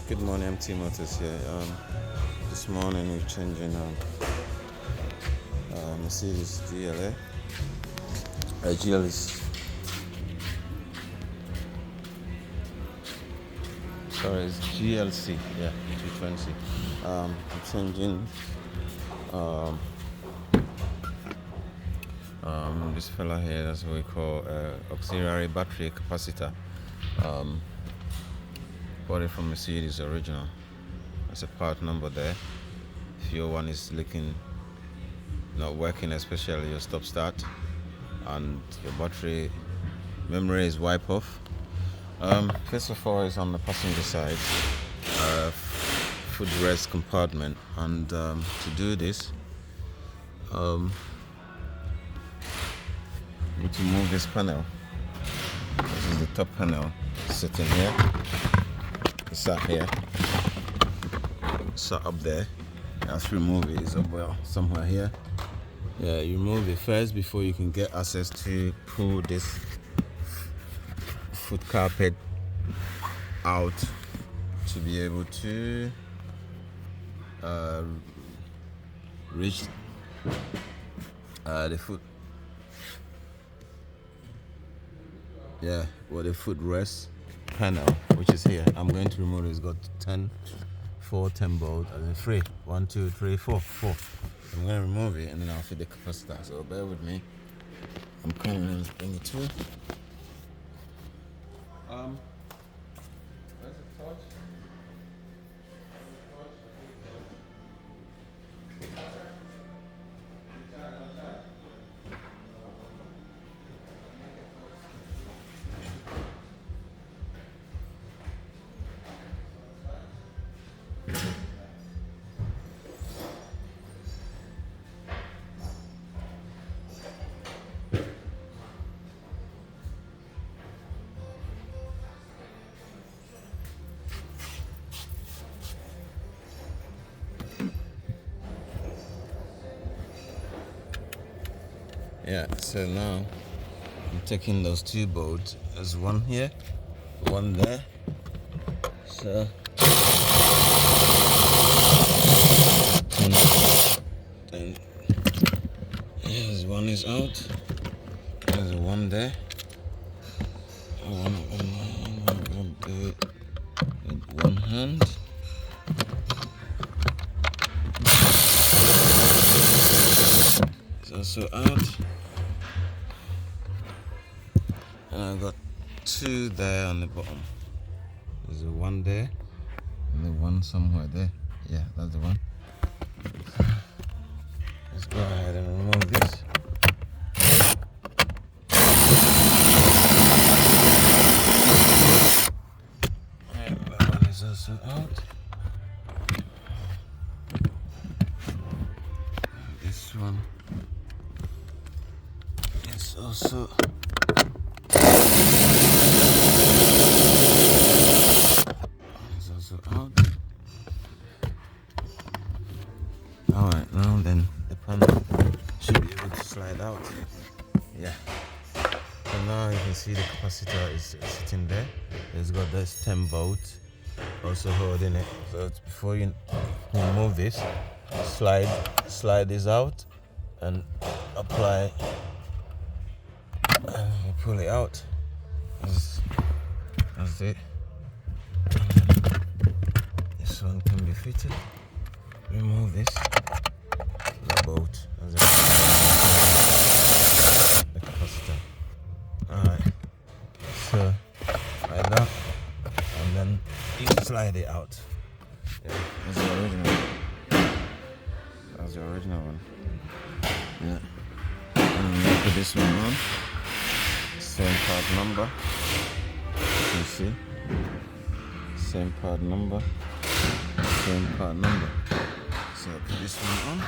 Good morning, I'm Motors here. This morning we're changing Mercedes GLC. Sorry, it's GLC. Yeah, 220. I'm changing this fella here. That's what we call auxiliary battery capacitor. Bought it from Mercedes original. There's a part number there. If your one is not working, especially your stop start and your battery memory is wipe off. First of all, it's on the passenger side, footrest compartment, and to do this, need to move this panel. This is the top panel sitting here. It's sat here. Sat up there. Let's remove it. It's up somewhere here. Yeah, you remove it first before you can get access to pull this foot carpet out to be able to reach the foot. Yeah, the footrest panel, which is here. I'm going to remove it. It's got 10 bolts, and then 3, 1, 2, 3, 4. I'm going to remove it and then I'll fit the capacitor. So bear with me. I'm coming to bring it to. Where's the torch? Yeah, so now I'm taking those 2 bolts. There's one here, one there. So then here's one is out. There's one there. I want to do it with one hand. It's also out. And I got 2 there on the bottom. There's a one there and the one somewhere there. Yeah, that's the one. Let's go ahead and remove this. And that one is also out. This one is also out. Alright, now then the panel should be able to slide out. Yeah. So now you can see the capacitor is sitting there. It's got this 10 volts also holding it. So before you remove this, slide this out and apply and pull it out. That's it. This one can be fitted. Remove this. The bolt. The capacitor. Alright. So like that. And then you slide it out. Yeah, that's the original. That's the original one. Yeah. And then put this one on. Same part number. You see? Same part number. So I put this one on.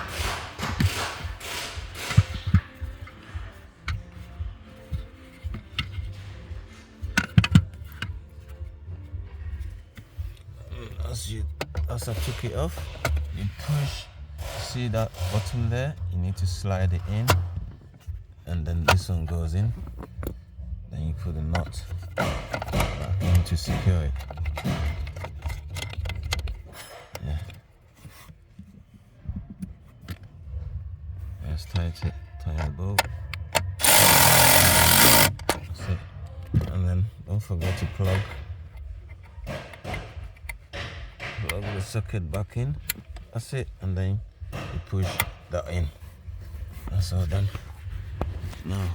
As I took it off, you push. See that button there? You need to slide it in, and then this one goes in. Then you put the nut back in to secure it. tighten the bolt. That's it. And then don't forget to plug the socket back in. That's it. And then you push that in. That's all done. Now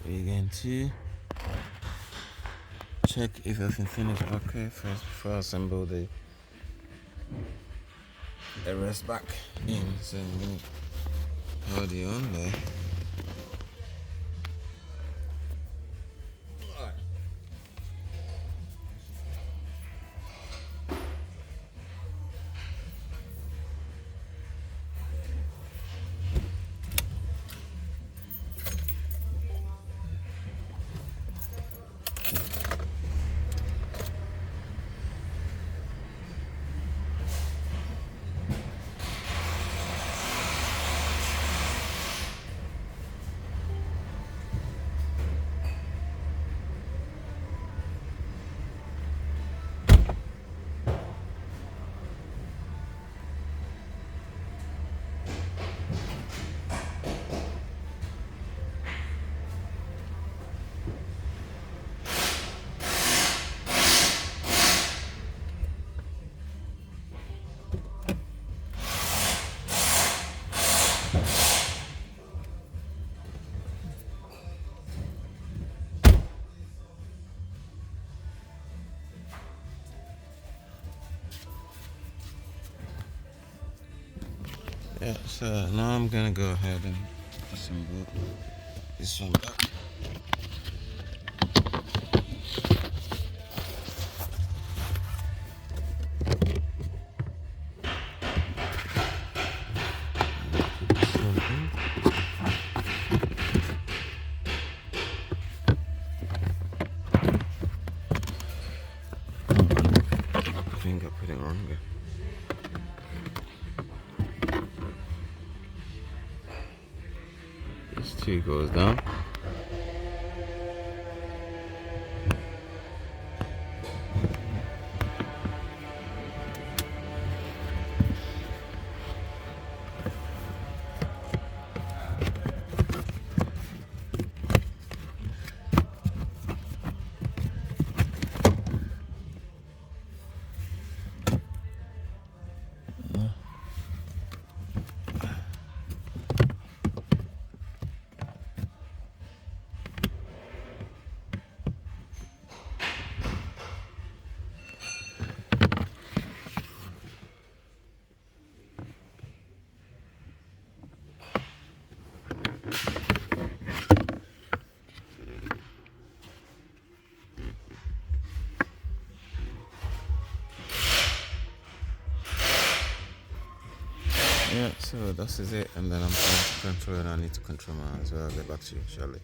we're going to check if everything is okay first before I assemble the rest back in. So I'm going to hold it on there. Yeah, so now I'm gonna go ahead and assemble this one back. I think I put it wrong here. This two goes down. Yeah, so this is it, and then I'm trying to control it. I need to control mine as well. I'll get back to you shortly.